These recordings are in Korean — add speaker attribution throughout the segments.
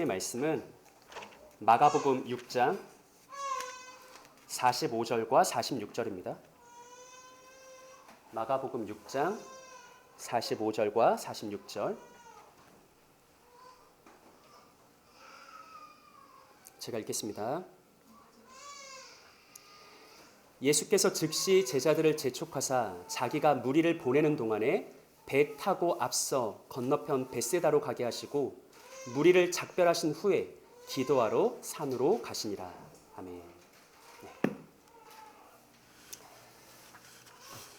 Speaker 1: 하나님의 말씀은 마가복음 6장 45절과 46절입니다. 마가복음 6장 45절과 46절. 제가 읽겠습니다. 예수께서 즉시 제자들을 재촉하사 자기가 무리를 보내는 동안에 배 타고 앞서 건너편 벳세다로 가게 하시고 무리를 작별하신 후에 기도하러 산으로 가시니라. 아멘. 네.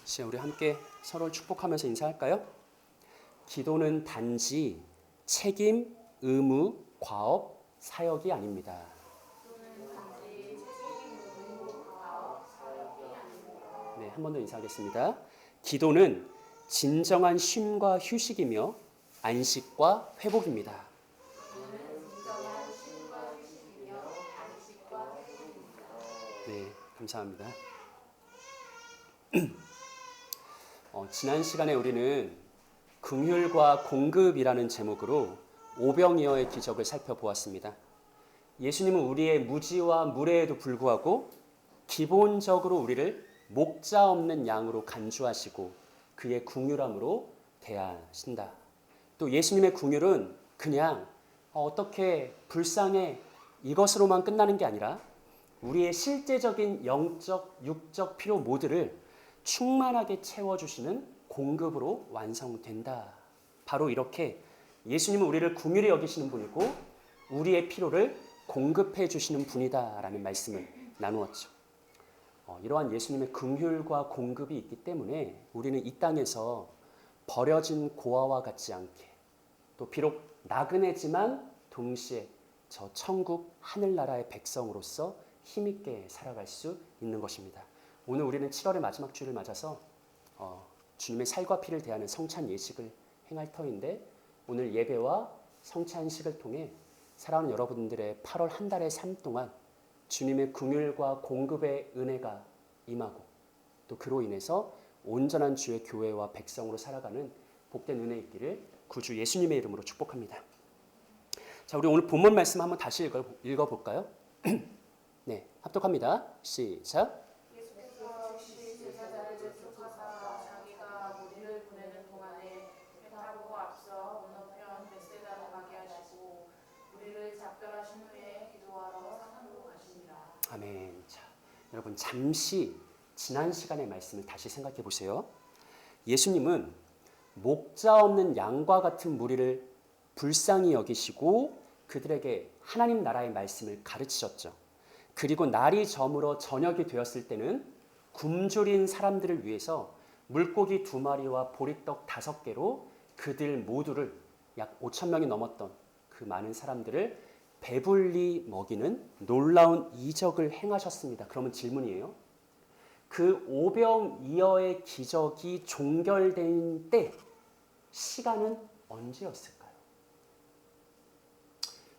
Speaker 1: 시간 우리 함께 서로를 축복하면서 인사할까요? 기도는 단지 책임, 의무, 과업, 사역이 아닙니다. 네, 한 번 더 인사하겠습니다. 기도는 진정한 쉼과 휴식이며 안식과 회복입니다. 네, 감사합니다. 지난 시간에 우리는 긍휼과 공급이라는 제목으로 오병이어의 기적을 살펴보았습니다. 예수님은 우리의 무지와 무례에도 불구하고 기본적으로 우리를 목자 없는 양으로 간주하시고 그의 긍휼함으로 대하신다. 또 예수님의 긍휼은 그냥 어떻게 불쌍해 이것으로만 끝나는 게 아니라 우리의 실제적인 영적, 육적 필요 모두를 충만하게 채워주시는 공급으로 완성된다. 바로 이렇게 예수님은 우리를 긍휼히 여기시는 분이고 우리의 필요를 공급해 주시는 분이다라는 말씀을 나누었죠. 이러한 예수님의 긍휼과 공급이 있기 때문에 우리는 이 땅에서 버려진 고아와 같지 않게 또 비록 나그네지만 동시에 저 천국 하늘나라의 백성으로서 힘있게 살아갈 수 있는 것입니다. 오늘 우리는 7월의 마지막 주일을 맞아서 주님의 살과 피를 대하는 성찬 예식을 행할 터인데 오늘 예배와 성찬식을 통해 사랑하는 여러분들의 8월 한 달의 삶 동안 주님의 긍휼과 공급의 은혜가 임하고 또 그로 인해서 온전한 주의 교회와 백성으로 살아가는 복된 은혜 있기를 구주 예수님의 이름으로 축복합니다. 자, 우리 오늘 본문 말씀 한번 다시 읽어볼까요? 네, 합독합니다. 시작.
Speaker 2: 예수께서 즉시 제자들을 재촉하사 자기가 무리를 보내는 동안에 배 타고 앞서 건너편 벳세다로 가게 하시고 무리를 작별하신 후에 기도하러 산으로 가시니라.
Speaker 1: 아멘. 자, 여러분 잠시 지난 시간의 말씀을 다시 생각해 보세요. 예수님은 목자 없는 양과 같은 무리를 불쌍히 여기시고 그들에게 하나님 나라의 말씀을 가르치셨죠. 그리고 날이 저물어 저녁이 되었을 때는 굶주린 사람들을 위해서 물고기 2마리와 보리떡 5개로 그들 모두를 약 5,000명이 넘었던 그 많은 사람들을 배불리 먹이는 놀라운 이적을 행하셨습니다. 그러면 질문이에요. 그 오병이어의 기적이 종결된 때 시간은 언제였을까요?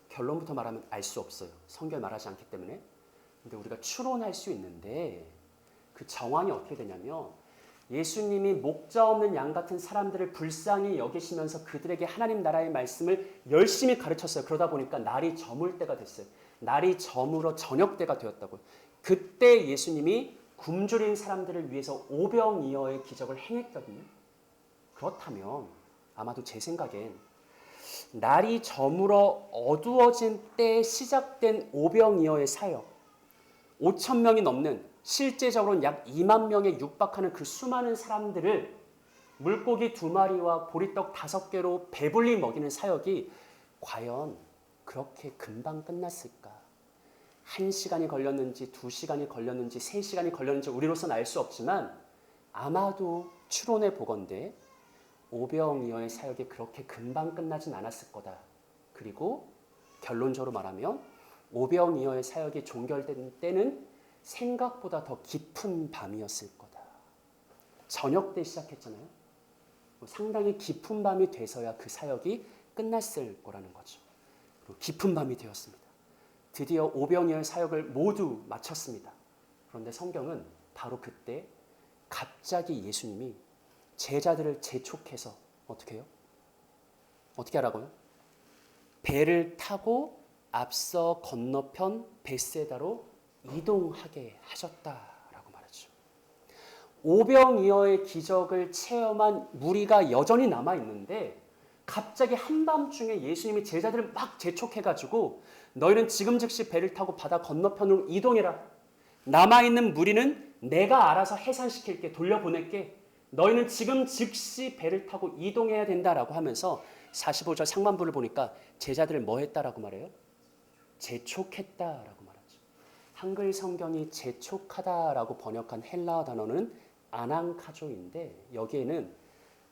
Speaker 1: 결론부터 말하면 알 수 없어요. 성경에 말하지 않기 때문에. 근데 우리가 추론할 수 있는데 그 정황이 어떻게 되냐면 예수님이 목자 없는 양 같은 사람들을 불쌍히 여기시면서 그들에게 하나님 나라의 말씀을 열심히 가르쳤어요. 그러다 보니까 날이 저물 때가 됐어요. 날이 저물어 저녁 때가 되었다고요. 그때 예수님이 굶주린 사람들을 위해서 오병이어의 기적을 행했거든요. 그렇다면 아마도 제 생각엔 날이 저물어 어두워진 때에 시작된 오병이어의 사역, 5,000명이 넘는 실제적으로는 약 2만 명에 육박하는 그 수많은 사람들을 물고기 2마리와 보리떡 5개로 배불리 먹이는 사역이 과연 그렇게 금방 끝났을까? 1시간이 걸렸는지 2시간이 걸렸는지 3시간이 걸렸는지 우리로서는 알 수 없지만 아마도 추론해 보건대 오병이어의 사역이 그렇게 금방 끝나진 않았을 거다. 그리고 결론적으로 말하면 오병이어의 사역이 종결된 때는 생각보다 더 깊은 밤이었을 거다. 저녁 때 시작했잖아요. 상당히 깊은 밤이 돼서야 그 사역이 끝났을 거라는 거죠. 그리고 깊은 밤이 되었습니다. 드디어 오병이어의 사역을 모두 마쳤습니다. 그런데 성경은 바로 그때 갑자기 예수님이 제자들을 재촉해서 어떻게 해요? 어떻게 하라고요? 배를 타고 앞서 건너편 벳세다로 이동하게 하셨다라고 말하죠. 오병이어의 기적을 체험한 무리가 여전히 남아 있는데 갑자기 한밤중에 예수님이 제자들을 막 재촉해가지고 너희는 지금 즉시 배를 타고 바다 건너편으로 이동해라. 남아있는 무리는 내가 알아서 해산시킬게, 돌려보낼게. 너희는 지금 즉시 배를 타고 이동해야 된다라고 하면서 45절 상반부를 보니까 제자들을 뭐 했다라고 말해요? 재촉했다라고 말하죠. 한글 성경이 재촉하다라고 번역한 헬라어 단어는 아낭카조인데 여기에는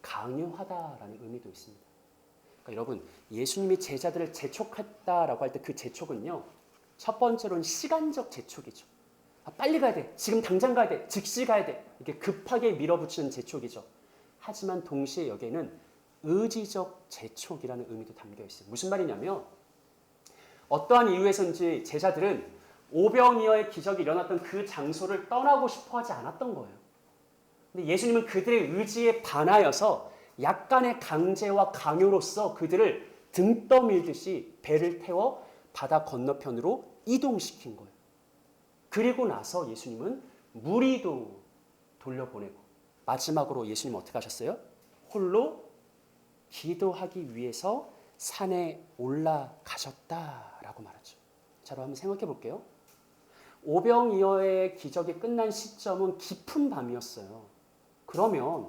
Speaker 1: 강요하다라는 의미도 있습니다. 그러니까 여러분, 예수님이 제자들을 재촉했다라고 할 때 그 재촉은요, 첫 번째로는 시간적 재촉이죠. 빨리 가야 돼. 지금 당장 가야 돼. 즉시 가야 돼. 이렇게 급하게 밀어붙이는 재촉이죠. 하지만 동시에 여기에는 의지적 재촉이라는 의미도 담겨 있어요. 무슨 말이냐면 어떠한 이유에서인지 제자들은 오병이어의 기적이 일어났던 그 장소를 떠나고 싶어 하지 않았던 거예요. 근데 예수님은 그들의 의지에 반하여서 약간의 강제와 강요로서 그들을 등 떠밀듯이 배를 태워 바다 건너편으로 이동시킨 거예요. 그리고 나서 예수님은 무리도 돌려보내고 마지막으로 예수님은 어떻게 하셨어요? 홀로 기도하기 위해서 산에 올라가셨다라고 말하죠. 자, 그럼 한번 생각해 볼게요. 오병이어의 기적이 끝난 시점은 깊은 밤이었어요. 그러면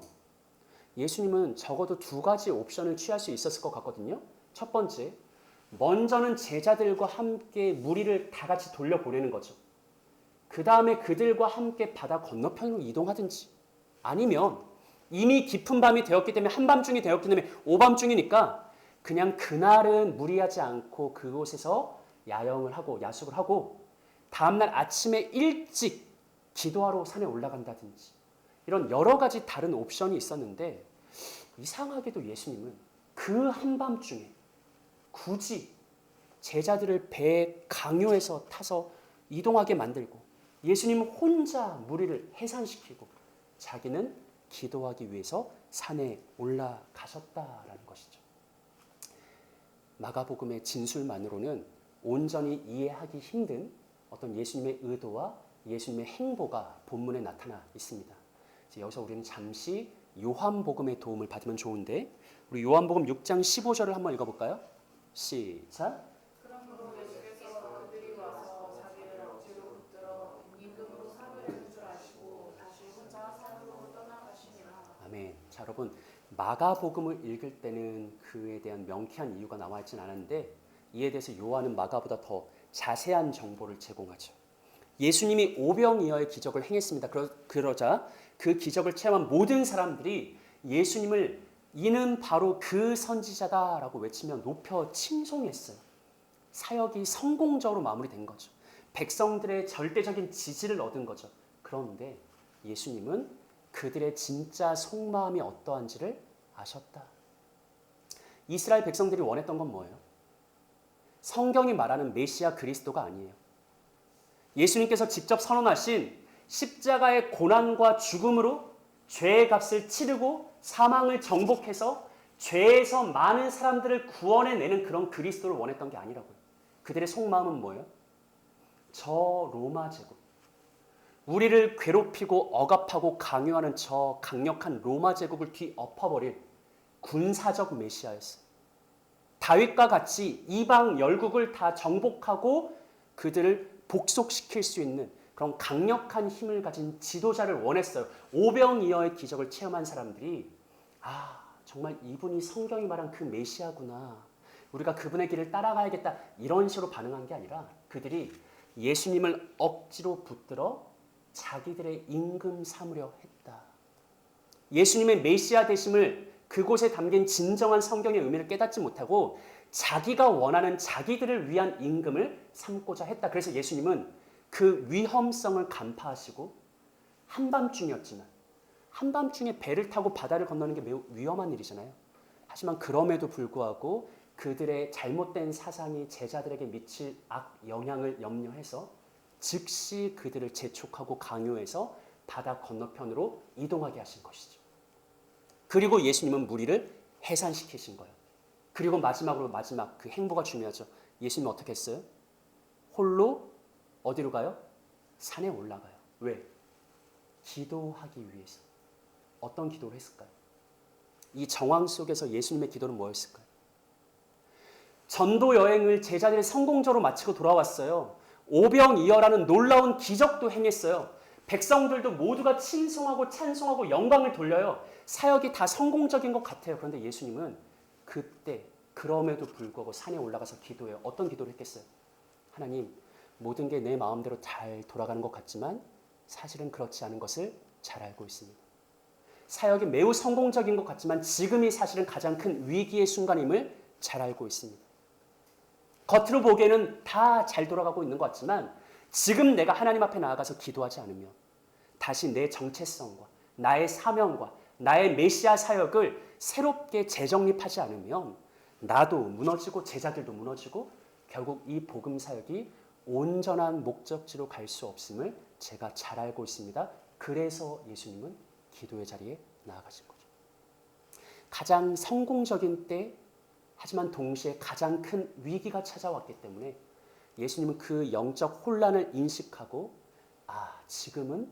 Speaker 1: 예수님은 적어도 두 가지 옵션을 취할 수 있었을 것 같거든요. 첫 번째, 먼저는 제자들과 함께 무리를 다 같이 돌려보내는 거죠. 그 다음에 그들과 함께 바다 건너편으로 이동하든지, 아니면 이미 깊은 밤이 되었기 때문에 한밤중이 되었기 때문에 오밤중이니까 그냥 그날은 무리하지 않고 그곳에서 야영을 하고 야숙을 하고 다음날 아침에 일찍 기도하러 산에 올라간다든지, 이런 여러 가지 다른 옵션이 있었는데 이상하게도 예수님은 그 한밤중에 굳이 제자들을 배에 강요해서 타서 이동하게 만들고 예수님은 혼자 무리를 해산시키고 자기는 기도하기 위해서 산에 올라가셨다라는 것이죠. 마가복음의 진술만으로는 온전히 이해하기 힘든 어떤 예수님의 의도와 예수님의 행보가 본문에 나타나 있습니다. 여기서 우리는 잠시 요한복음의 도움을 받으면 좋은데 우리 요한복음 6장 15절을 한번 읽어볼까요? 시작.
Speaker 2: 그러므로 예수께서 그들이 와서 자기를 억지로 붙들어 임금으로 사흘을 줄 아시고 다시 혼자 산으로 떠나가시니라.
Speaker 1: 아멘. 자, 여러분, 마가복음을 읽을 때는 그에 대한 명쾌한 이유가 나와 있진 않은데 이에 대해서 요한은 마가보다 더 자세한 정보를 제공하죠. 예수님이 오병이어의 기적을 행했습니다. 그러자 그 기적을 체험한 모든 사람들이 예수님을 이는 바로 그 선지자다라고 외치며 높여 칭송했어요. 사역이 성공적으로 마무리된 거죠. 백성들의 절대적인 지지를 얻은 거죠. 그런데 예수님은 그들의 진짜 속마음이 어떠한지를 아셨다. 이스라엘 백성들이 원했던 건 뭐예요? 성경이 말하는 메시아 그리스도가 아니에요. 예수님께서 직접 선언하신 십자가의 고난과 죽음으로 죄의 값을 치르고 사망을 정복해서 죄에서 많은 사람들을 구원해내는 그런 그리스도를 원했던 게 아니라고요. 그들의 속마음은 뭐예요? 저 로마 제국, 우리를 괴롭히고 억압하고 강요하는 저 강력한 로마 제국을 뒤엎어버릴 군사적 메시아였어요. 다윗과 같이 이방 열국을 다 정복하고 그들을 복속시킬 수 있는 그런 강력한 힘을 가진 지도자를 원했어요. 오병이어의 기적을 체험한 사람들이 정말 이분이 성경이 말한 그 메시아구나. 우리가 그분의 길을 따라가야겠다. 이런 식으로 반응한 게 아니라 그들이 예수님을 억지로 붙들어 자기들의 임금 삼으려 했다. 예수님의 메시아 되심을 그곳에 담긴 진정한 성경의 의미를 깨닫지 못하고 자기가 원하는 자기들을 위한 임금을 삼고자 했다. 그래서 예수님은 그 위험성을 간파하시고 한밤중이었지만 한밤중에 배를 타고 바다를 건너는 게 매우 위험한 일이잖아요. 하지만 그럼에도 불구하고 그들의 잘못된 사상이 제자들에게 미칠 악 영향을 염려해서 즉시 그들을 재촉하고 강요해서 바다 건너편으로 이동하게 하신 것이죠. 그리고 예수님은 무리를 해산시키신 거예요. 그리고 마지막 그 행보가 중요하죠. 예수님은 어떻게 했어요? 홀로 어디로 가요? 산에 올라가요. 왜? 기도하기 위해서. 어떤 기도를 했을까요? 이 정황 속에서 예수님의 기도는 뭐였을까요? 전도 여행을 제자들이 성공적으로 마치고 돌아왔어요. 오병이어라는 놀라운 기적도 행했어요. 백성들도 모두가 칭송하고 찬송하고 영광을 돌려요. 사역이 다 성공적인 것 같아요. 그런데 예수님은 그때 그럼에도 불구하고 산에 올라가서 기도해요. 어떤 기도를 했겠어요? 하나님, 모든 게 내 마음대로 잘 돌아가는 것 같지만 사실은 그렇지 않은 것을 잘 알고 있습니다. 사역이 매우 성공적인 것 같지만 지금이 사실은 가장 큰 위기의 순간임을 잘 알고 있습니다. 겉으로 보기에는 다 잘 돌아가고 있는 것 같지만 지금 내가 하나님 앞에 나아가서 기도하지 않으면 다시 내 정체성과 나의 사명과 나의 메시아 사역을 새롭게 재정립하지 않으면 나도 무너지고 제자들도 무너지고 결국 이 복음 사역이 온전한 목적지로 갈 수 없음을 제가 잘 알고 있습니다. 그래서 예수님은 기도의 자리에 나아가신 거죠. 가장 성공적인 때 하지만 동시에 가장 큰 위기가 찾아왔기 때문에 예수님은 그 영적 혼란을 인식하고 지금은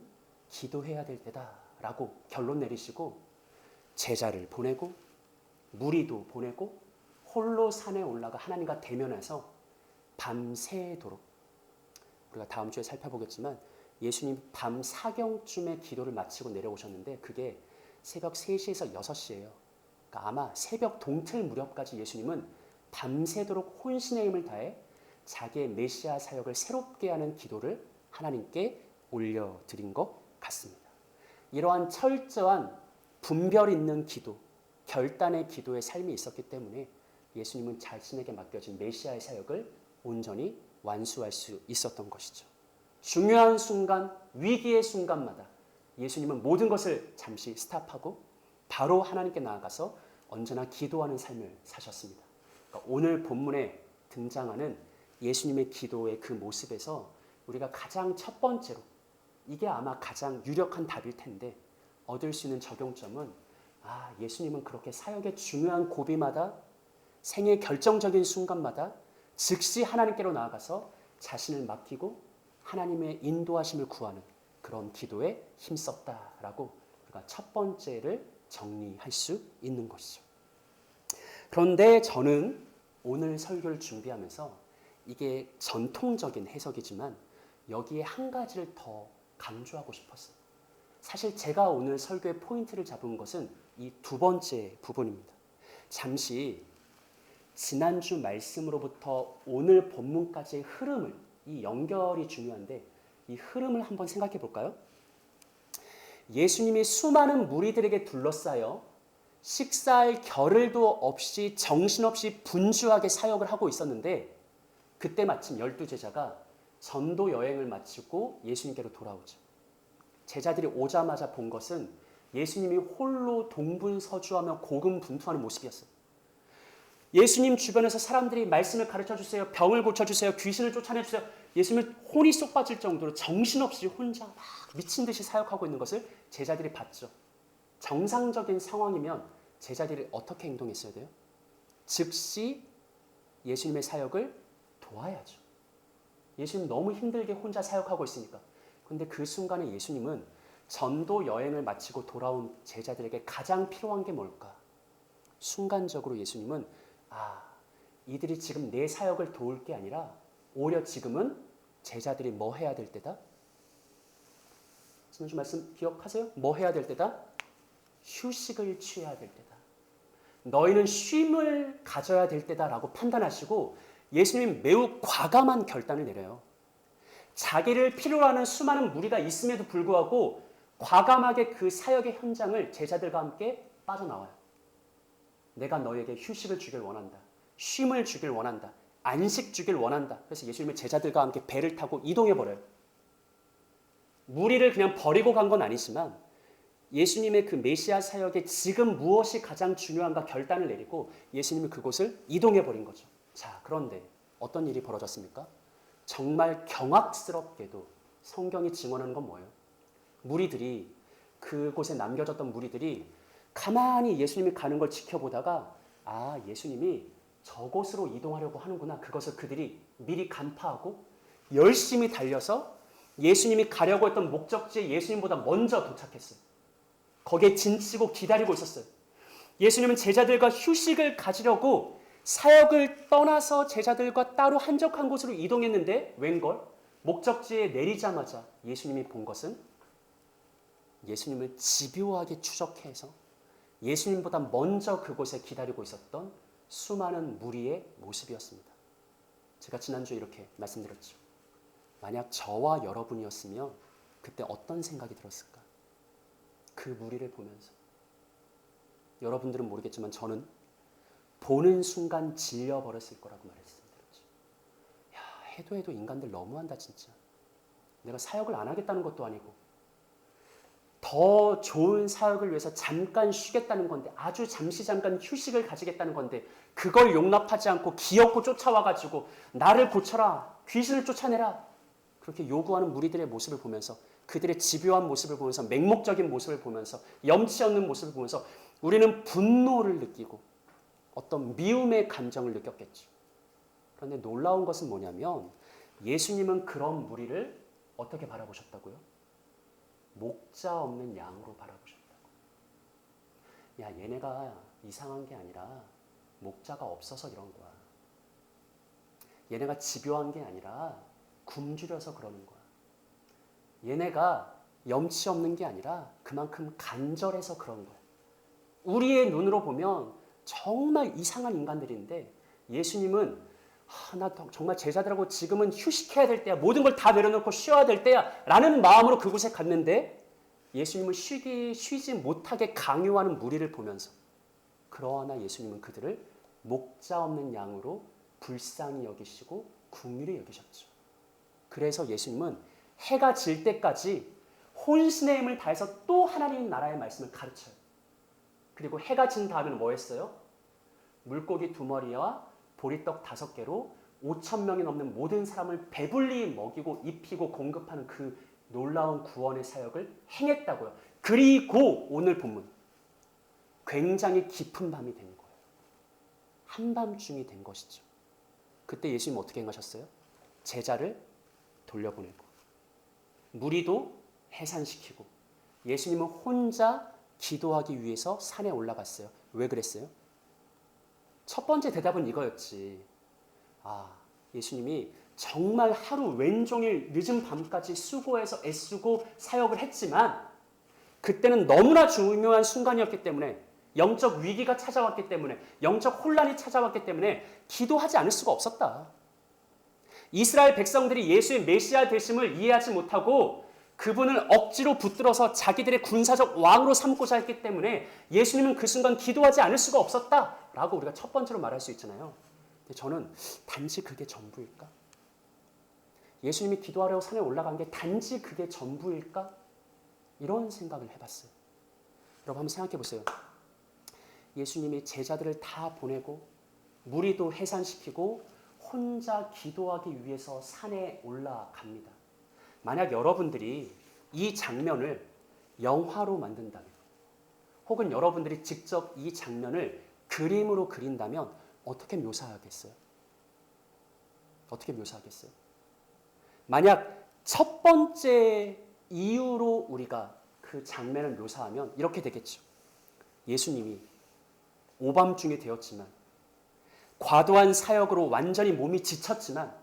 Speaker 1: 기도해야 될 때다라고 결론 내리시고 제자를 보내고 무리도 보내고 홀로 산에 올라가 하나님과 대면해서 밤새도록 우리가 다음 주에 살펴보겠지만 예수님 밤 사경쯤에 기도를 마치고 내려오셨는데 그게 새벽 3시에서 6시예요. 그러니까 아마 새벽 동틀 무렵까지 예수님은 밤새도록 혼신의 힘을 다해 자기의 메시아 사역을 새롭게 하는 기도를 하나님께 올려드린 것 같습니다. 이러한 철저한 분별 있는 기도, 결단의 기도의 삶이 있었기 때문에 예수님은 자신에게 맡겨진 메시아의 사역을 온전히 완수할 수 있었던 것이죠. 중요한 순간, 위기의 순간마다 예수님은 모든 것을 잠시 스탑하고 바로 하나님께 나아가서 언제나 기도하는 삶을 사셨습니다. 그러니까 오늘 본문에 등장하는 예수님의 기도의 그 모습에서 우리가 가장 첫 번째로 이게 아마 가장 유력한 답일 텐데 얻을 수 있는 적용점은 예수님은 그렇게 사역의 중요한 고비마다 생의 결정적인 순간마다 즉시 하나님께로 나아가서 자신을 맡기고 하나님의 인도하심을 구하는 그런 기도에 힘썼다라고 우리가 첫 번째를 정리할 수 있는 것이죠. 그런데 저는 오늘 설교를 준비하면서 이게 전통적인 해석이지만 여기에 한 가지를 더 강조하고 싶었어요. 사실 제가 오늘 설교의 포인트를 잡은 것은 이 두 번째 부분입니다. 잠시 지난주 말씀으로부터 오늘 본문까지의 흐름을, 이 연결이 중요한데 이 흐름을 한번 생각해 볼까요? 예수님이 수많은 무리들에게 둘러싸여 식사할 겨를도 없이 정신없이 분주하게 사역을 하고 있었는데 그때 마침 12제자가 전도 여행을 마치고 예수님께로 돌아오죠. 제자들이 오자마자 본 것은 예수님이 홀로 동분서주하며 고군분투하는 모습이었어요. 예수님 주변에서 사람들이 말씀을 가르쳐주세요. 병을 고쳐주세요. 귀신을 쫓아내주세요. 예수님을 혼이 쏙 빠질 정도로 정신없이 혼자 막 미친 듯이 사역하고 있는 것을 제자들이 봤죠. 정상적인 상황이면 제자들이 어떻게 행동했어야 돼요? 즉시 예수님의 사역을 도와야죠. 예수님 너무 힘들게 혼자 사역하고 있으니까. 그런데 그 순간에 예수님은 전도 여행을 마치고 돌아온 제자들에게 가장 필요한 게 뭘까? 순간적으로 예수님은 이들이 지금 내 사역을 도울 게 아니라 오히려 지금은 제자들이 뭐 해야 될 때다? 지난주 말씀 기억하세요? 뭐 해야 될 때다? 휴식을 취해야 될 때다. 너희는 쉼을 가져야 될 때다라고 판단하시고 예수님이 매우 과감한 결단을 내려요. 자기를 필요로 하는 수많은 무리가 있음에도 불구하고 과감하게 그 사역의 현장을 제자들과 함께 빠져나와요. 내가 너에게 휴식을 주길 원한다. 쉼을 주길 원한다. 안식 주길 원한다. 그래서 예수님은 제자들과 함께 배를 타고 이동해버려요. 무리를 그냥 버리고 간 건 아니지만 예수님의 그 메시아 사역에 지금 무엇이 가장 중요한가 결단을 내리고 예수님은 그곳을 이동해버린 거죠. 자, 그런데 어떤 일이 벌어졌습니까? 정말 경악스럽게도 성경이 증언하는 건 뭐예요? 무리들이, 그곳에 남겨졌던 무리들이 가만히 예수님이 가는 걸 지켜보다가 아, 예수님이 저곳으로 이동하려고 하는구나. 그것을 그들이 미리 간파하고 열심히 달려서 예수님이 가려고 했던 목적지에 예수님보다 먼저 도착했어요. 거기에 진치고 기다리고 있었어요. 예수님은 제자들과 휴식을 가지려고 사역을 떠나서 제자들과 따로 한적한 곳으로 이동했는데 웬걸? 목적지에 내리자마자 예수님이 본 것은 예수님을 집요하게 추적해서 예수님보다 먼저 그곳에 기다리고 있었던 수많은 무리의 모습이었습니다. 제가 지난주에 이렇게 말씀드렸죠. 만약 저와 여러분이었으면 그때 어떤 생각이 들었을까? 그 무리를 보면서. 여러분들은 모르겠지만 저는 보는 순간 질려버렸을 거라고 말씀드렸죠. 야, 해도 인간들 너무한다 진짜. 내가 사역을 안 하겠다는 것도 아니고 더 좋은 사역을 위해서 잠깐 쉬겠다는 건데, 아주 잠시 잠깐 휴식을 가지겠다는 건데 그걸 용납하지 않고 기어코 쫓아와가지고 나를 고쳐라, 귀신을 쫓아내라, 그렇게 요구하는 무리들의 모습을 보면서, 그들의 집요한 모습을 보면서, 맹목적인 모습을 보면서, 염치 없는 모습을 보면서 우리는 분노를 느끼고 어떤 미움의 감정을 느꼈겠죠. 그런데 놀라운 것은 뭐냐면 예수님은 그런 무리를 어떻게 바라보셨다고요? 목자 없는 양으로 바라보셨다고. 야, 얘네가 이상한 게 아니라 목자가 없어서 이런 거야. 얘네가 집요한 게 아니라 굶주려서 그러는 거야. 얘네가 염치 없는 게 아니라 그만큼 간절해서 그런 거야. 우리의 눈으로 보면 정말 이상한 인간들인데 예수님은 나 정말 제자들하고 지금은 휴식해야 될 때야. 모든 걸 다 내려놓고 쉬어야 될 때야. 라는 마음으로 그곳에 갔는데 예수님은 쉬지 못하게 강요하는 무리를 보면서, 그러나 예수님은 그들을 목자 없는 양으로 불쌍히 여기시고 긍휼히 여기셨죠. 그래서 예수님은 해가 질 때까지 혼신의 힘을 다해서 또 하나님 나라의 말씀을 가르쳐요. 그리고 해가 진 다음에는 뭐 했어요? 물고기 2마리와 보리떡 5개로 5,000명이 넘는 모든 사람을 배불리 먹이고 입히고 공급하는 그 놀라운 구원의 사역을 행했다고요. 그리고 오늘 본문, 굉장히 깊은 밤이 된 거예요. 한밤중이 된 것이죠. 그때 예수님 어떻게 행하셨어요? 제자를 돌려보내고 무리도 해산시키고 예수님은 혼자 기도하기 위해서 산에 올라갔어요. 왜 그랬어요? 첫 번째 대답은 이거였지. 아, 예수님이 정말 하루 왼종일 늦은 밤까지 수고해서 애쓰고 사역을 했지만 그때는 너무나 중요한 순간이었기 때문에, 영적 위기가 찾아왔기 때문에, 영적 혼란이 찾아왔기 때문에 기도하지 않을 수가 없었다. 이스라엘 백성들이 예수의 메시아 되심을 이해하지 못하고 그분을 억지로 붙들어서 자기들의 군사적 왕으로 삼고자 했기 때문에 예수님은 그 순간 기도하지 않을 수가 없었다라고 우리가 첫 번째로 말할 수 있잖아요. 근데 저는 단지 그게 전부일까? 예수님이 기도하려고 산에 올라간 게 단지 그게 전부일까? 이런 생각을 해봤어요. 여러분 한번 생각해 보세요. 예수님이 제자들을 다 보내고 무리도 해산시키고 혼자 기도하기 위해서 산에 올라갑니다. 만약 여러분들이 이 장면을 영화로 만든다면, 혹은 여러분들이 직접 이 장면을 그림으로 그린다면 어떻게 묘사하겠어요? 어떻게 묘사하겠어요? 만약 첫 번째 이유로 우리가 그 장면을 묘사하면 이렇게 되겠죠. 예수님이 오밤중이 되었지만, 과도한 사역으로 완전히 몸이 지쳤지만,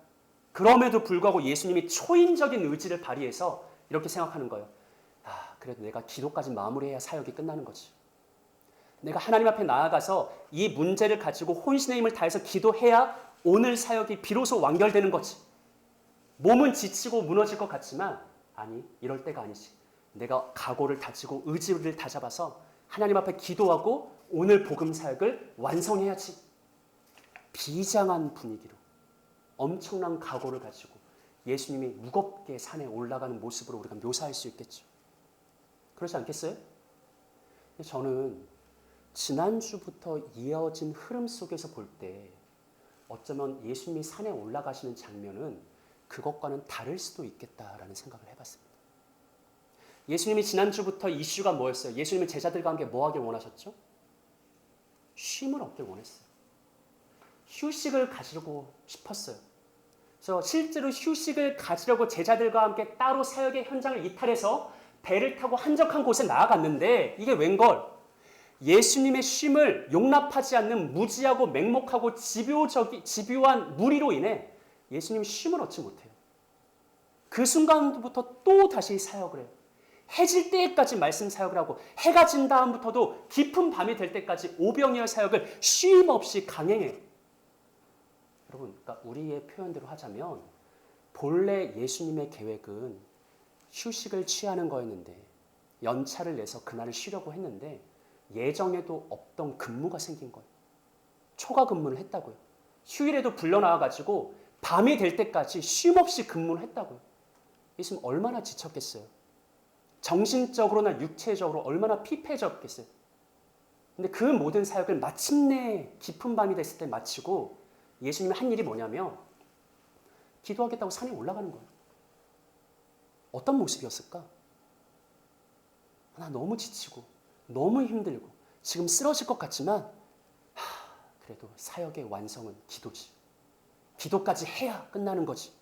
Speaker 1: 그럼에도 불구하고 예수님이 초인적인 의지를 발휘해서 이렇게 생각하는 거예요. 아, 그래도 내가 기도까지 마무리해야 사역이 끝나는 거지. 내가 하나님 앞에 나아가서 이 문제를 가지고 혼신의 힘을 다해서 기도해야 오늘 사역이 비로소 완결되는 거지. 몸은 지치고 무너질 것 같지만, 아니, 이럴 때가 아니지. 내가 각오를 다지고 의지를 다잡아서 하나님 앞에 기도하고 오늘 복음 사역을 완성해야지. 비장한 분위기로 엄청난 각오를 가지고 예수님이 무겁게 산에 올라가는 모습으로 우리가 묘사할 수 있겠죠. 그렇지 않겠어요? 저는 지난주부터 이어진 흐름 속에서 볼 때 어쩌면 예수님이 산에 올라가시는 장면은 그것과는 다를 수도 있겠다라는 생각을 해봤습니다. 예수님이 지난주부터 이슈가 뭐였어요? 예수님은 제자들과 함께 뭐 하길 원하셨죠? 쉼을 얻길 원했어요. 휴식을 가지고 싶었어요. 그래서 실제로 휴식을 가지려고 제자들과 함께 따로 사역의 현장을 이탈해서 배를 타고 한적한 곳에 나아갔는데 이게 웬걸? 예수님의 쉼을 용납하지 않는 무지하고 맹목하고 집요한 무리로 인해 예수님 쉼을 얻지 못해요. 그 순간부터 또 다시 사역을 해요. 해질 때까지 말씀 사역을 하고 해가 진 다음부터도 깊은 밤이 될 때까지 오병이어 사역을 쉼 없이 강행해요. 여러분, 그러니까 우리의 표현대로 하자면 본래 예수님의 계획은 휴식을 취하는 거였는데 연차를 내서 그날을 쉬려고 했는데 예정에도 없던 근무가 생긴 거예요. 초과 근무를 했다고요. 휴일에도 불러나와가지고 밤이 될 때까지 쉼 없이 근무를 했다고요. 예수님 얼마나 지쳤겠어요. 정신적으로나 육체적으로 얼마나 피폐해졌겠어요. 근데 그 모든 사역을 마침내 깊은 밤이 됐을 때 마치고 예수님이 한 일이 뭐냐면 기도하겠다고 산에 올라가는 거예요. 어떤 모습이었을까? 나 너무 지치고 너무 힘들고 지금 쓰러질 것 같지만 그래도 사역의 완성은 기도지. 기도까지 해야 끝나는 거지.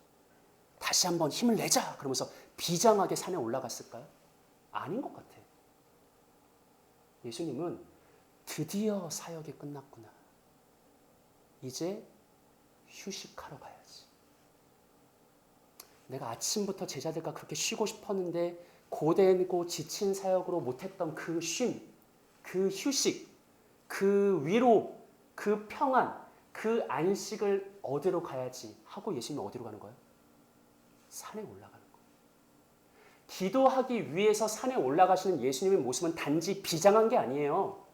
Speaker 1: 다시 한번 힘을 내자 그러면서 비장하게 산에 올라갔을까요? 아닌 것 같아요. 예수님은 드디어 사역이 끝났구나. 이제 휴식하러 가야지. 내가 아침부터 제자들과 그렇게 쉬고 싶었는데 고되고 지친 사역으로 못했던 그 쉼, 그 휴식, 그 위로, 그 평안, 그 안식을 어디로 가야지 하고 예수님은 어디로 가는 거예요? 산에 올라가는 거예요. 기도하기 위해서 산에 올라가시는 예수님의 모습은 단지 비장한 게 아니에요.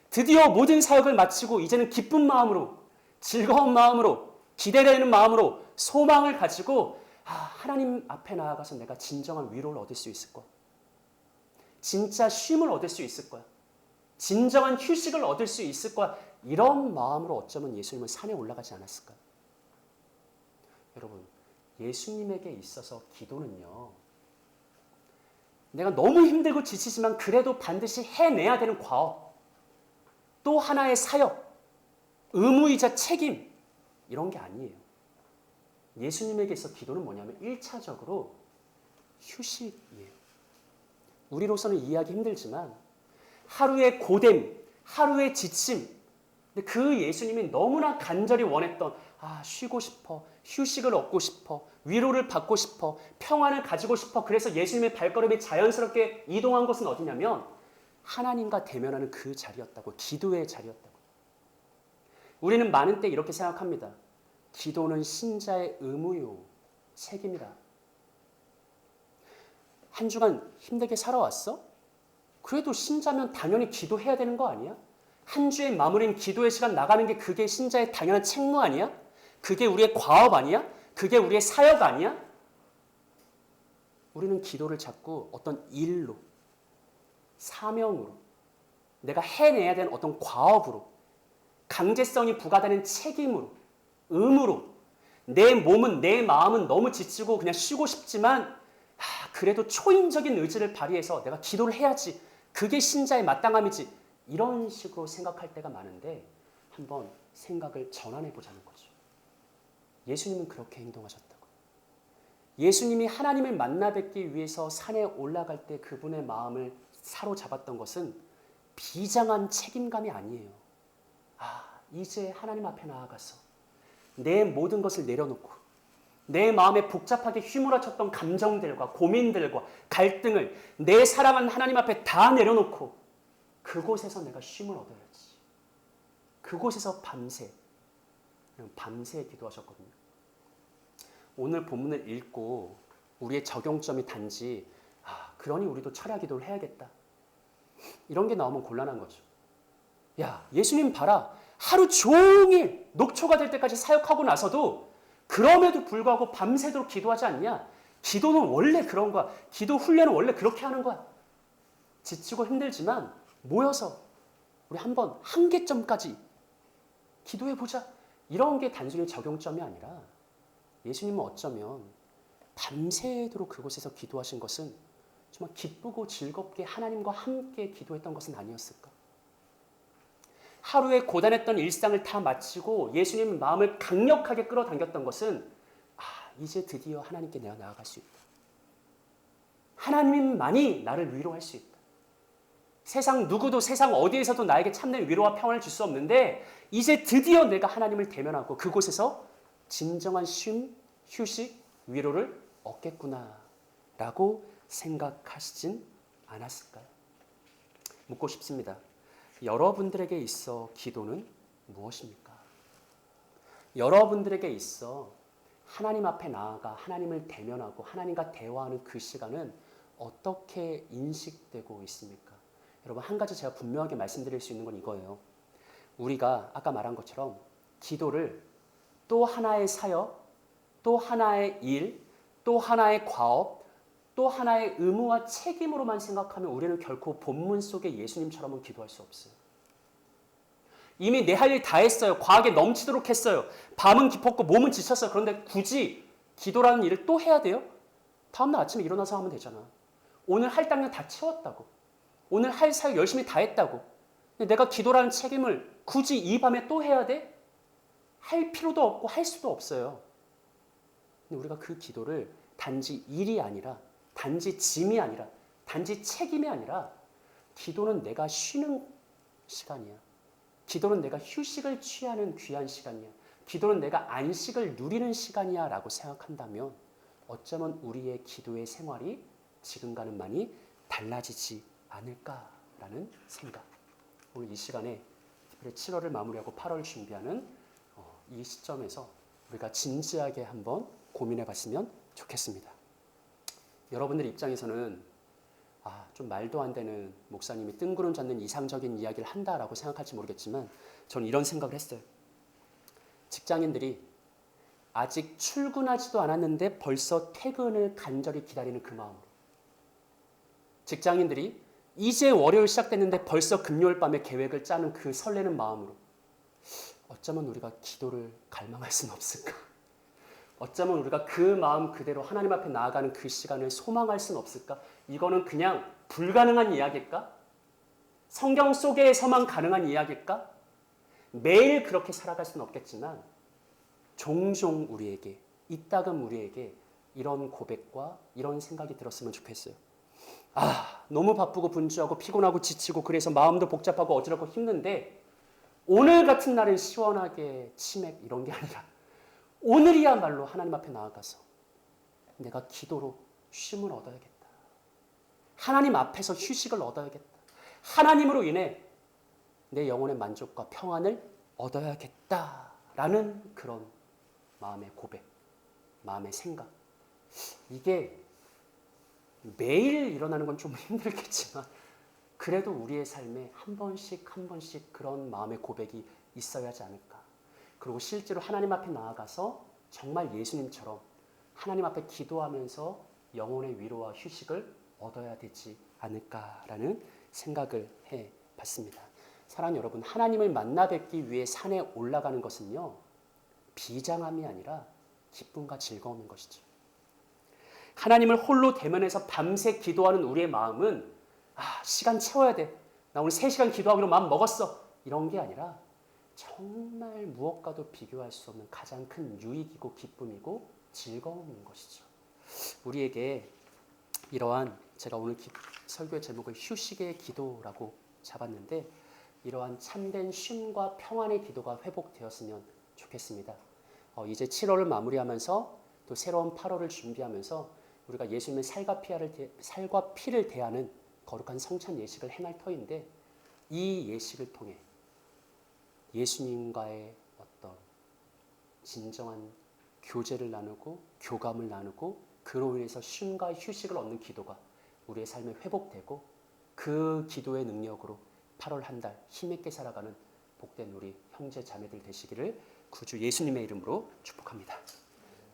Speaker 1: 드디어 모든 사역을 마치고 이제는 기쁜 마음으로, 즐거운 마음으로, 기대되는 마음으로 소망을 가지고 하나님 앞에 나아가서 내가 진정한 위로를 얻을 수 있을 거야. 진짜 쉼을 얻을 수 있을 거야. 진정한 휴식을 얻을 수 있을 거야. 이런 마음으로 어쩌면 예수님은 산에 올라가지 않았을까요? 여러분, 예수님에게 있어서 기도는요. 내가 너무 힘들고 지치지만 그래도 반드시 해내야 되는 과업, 또 하나의 사역, 의무이자 책임 이런 게 아니에요. 예수님에게 있어 기도는 뭐냐면 1차적으로 휴식이에요. 우리로서는 이해하기 힘들지만 하루의 고됨, 하루의 지침, 근데 그 예수님이 너무나 간절히 원했던 쉬고 싶어, 휴식을 얻고 싶어, 위로를 받고 싶어, 평안을 가지고 싶어. 그래서 예수님의 발걸음이 자연스럽게 이동한 곳은 어디냐면 하나님과 대면하는 그 자리였다고, 기도의 자리였다고. 우리는 많은 때 이렇게 생각합니다. 기도는 신자의 의무요, 책임이다. 한 주간 힘들게 살아왔어? 그래도 신자면 당연히 기도해야 되는 거 아니야? 한 주의 마무리인 기도의 시간 나가는 게 그게 신자의 당연한 책무 아니야? 그게 우리의 과업 아니야? 그게 우리의 사역 아니야? 우리는 기도를 자꾸 어떤 일로, 사명으로, 내가 해내야 되는 어떤 과업으로, 강제성이 부과되는 책임으로, 의무로, 내 몸은, 내 마음은 너무 지치고 그냥 쉬고 싶지만 그래도 초인적인 의지를 발휘해서 내가 기도를 해야지. 그게 신자의 마땅함이지. 이런 식으로 생각할 때가 많은데 한번 생각을 전환해 보자는 거죠. 예수님은 그렇게 행동하셨다고. 예수님이 하나님을 만나 뵙기 위해서 산에 올라갈 때 그분의 마음을 사로잡았던 것은 비장한 책임감이 아니에요. 이제 하나님 앞에 나아가서 내 모든 것을 내려놓고 내 마음에 복잡하게 휘몰아쳤던 감정들과 고민들과 갈등을 내 사랑하는 하나님 앞에 다 내려놓고 그곳에서 내가 쉼을 얻어야지. 그곳에서 밤새 기도하셨거든요. 오늘 본문을 읽고 우리의 적용점이 단지 그러니 우리도 철야 기도를 해야겠다. 이런 게 나오면 곤란한 거죠. 야, 예수님 봐라. 하루 종일 녹초가 될 때까지 사역하고 나서도 그럼에도 불구하고 밤새도록 기도하지 않냐? 기도는 원래 그런 거야. 기도 훈련은 원래 그렇게 하는 거야. 지치고 힘들지만 모여서 우리 한번 한계점까지 기도해보자. 이런 게 단순히 적용점이 아니라 예수님은 어쩌면 밤새도록 그곳에서 기도하신 것은 정말 기쁘고 즐겁게 하나님과 함께 기도했던 것은 아니었을까? 하루에 고단했던 일상을 다 마치고 예수님 마음을 강력하게 끌어당겼던 것은 이제 드디어 하나님께 내가 나아갈 수 있다. 하나님만이 나를 위로할 수 있다. 세상 누구도 세상 어디에서도 나에게 참된 위로와 평안을 줄 수 없는데 이제 드디어 내가 하나님을 대면하고 그곳에서 진정한 쉼, 휴식, 위로를 얻겠구나라고 생각하시진 않았을까요? 묻고 싶습니다. 여러분들에게 있어 기도는 무엇입니까? 여러분들에게 있어 하나님 앞에 나아가 하나님을 대면하고 하나님과 대화하는 그 시간은 어떻게 인식되고 있습니까? 여러분, 한 가지 제가 분명하게 말씀드릴 수 있는 건 이거예요. 우리가 아까 말한 것처럼 기도를 또 하나의 사역, 또 하나의 일, 또 하나의 과업, 또 하나의 의무와 책임으로만 생각하면 우리는 결코 본문 속의 예수님처럼은 기도할 수 없어요. 이미 내 할 일 다 했어요. 과하게 넘치도록 했어요. 밤은 깊었고 몸은 지쳤어요. 그런데 굳이 기도라는 일을 또 해야 돼요? 다음날 아침에 일어나서 하면 되잖아. 오늘 할 당량 다 채웠다고. 오늘 할 사역 열심히 다 했다고. 근데 내가 기도라는 책임을 굳이 이 밤에 또 해야 돼? 할 필요도 없고 할 수도 없어요. 근데 우리가 그 기도를 단지 일이 아니라, 단지 짐이 아니라, 단지 책임이 아니라 기도는 내가 쉬는 시간이야. 기도는 내가 휴식을 취하는 귀한 시간이야. 기도는 내가 안식을 누리는 시간이야 라고 생각한다면 어쩌면 우리의 기도의 생활이 지금과는 많이 달라지지 않을까라는 생각. 오늘 이 시간에 특별히 7월을 마무리하고 8월을 준비하는 이 시점에서 우리가 진지하게 한번 고민해 봤으면 좋겠습니다. 여러분들 입장에서는 좀 말도 안 되는 목사님이 뜬구름 잡는 이상적인 이야기를 한다라고 생각할지 모르겠지만 저는 이런 생각을 했어요. 직장인들이 아직 출근하지도 않았는데 벌써 퇴근을 간절히 기다리는 그 마음으로, 직장인들이 이제 월요일 시작됐는데 벌써 금요일 밤에 계획을 짜는 그 설레는 마음으로 어쩌면 우리가 기도를 갈망할 수는 없을까? 어쩌면 우리가 그 마음 그대로 하나님 앞에 나아가는 그 시간을 소망할 수는 없을까? 이거는 그냥 불가능한 이야기일까? 성경 속에서만 가능한 이야기일까? 매일 그렇게 살아갈 수는 없겠지만 종종 우리에게, 이따금 우리에게 이런 고백과 이런 생각이 들었으면 좋겠어요. 너무 바쁘고 분주하고 피곤하고 지치고 그래서 마음도 복잡하고 어지럽고 힘든데 오늘 같은 날은 시원하게 치맥 이런 게 아니라 오늘이야말로 하나님 앞에 나아가서 내가 기도로 쉼을 얻어야겠다. 하나님 앞에서 휴식을 얻어야겠다. 하나님으로 인해 내 영혼의 만족과 평안을 얻어야겠다라는 그런 마음의 고백, 마음의 생각. 이게 매일 일어나는 건 좀 힘들겠지만 그래도 우리의 삶에 한 번씩 한 번씩 그런 마음의 고백이 있어야 하지 않을까. 그리고 실제로 하나님 앞에 나아가서 정말 예수님처럼 하나님 앞에 기도하면서 영혼의 위로와 휴식을 얻어야 되지 않을까라는 생각을 해봤습니다. 사랑하는 여러분, 하나님을 만나 뵙기 위해 산에 올라가는 것은요, 비장함이 아니라 기쁨과 즐거움인 것이죠. 하나님을 홀로 대면해서 밤새 기도하는 우리의 마음은 시간 채워야 돼. 나 오늘 3시간 기도하기로 마음 먹었어. 이런 게 아니라 정말 무엇과도 비교할 수 없는 가장 큰 유익이고 기쁨이고 즐거움인 것이죠. 우리에게 이러한, 제가 오늘 설교의 제목을 휴식의 기도라고 잡았는데, 이러한 참된 쉼과 평안의 기도가 회복되었으면 좋겠습니다. 이제 7월을 마무리하면서 또 새로운 8월을 준비하면서 우리가 예수님의 살과 피를 대하는 거룩한 성찬 예식을 행할 터인데, 이 예식을 통해 예수님과의 어떤 진정한 교제를 나누고 교감을 나누고 그로 인해서 쉼과 휴식을 얻는 기도가 우리의 삶에 회복되고 그 기도의 능력으로 8월 한 달 힘있게 살아가는 복된 우리 형제 자매들 되시기를 구주 예수님의 이름으로 축복합니다.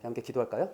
Speaker 1: 함께 기도할까요?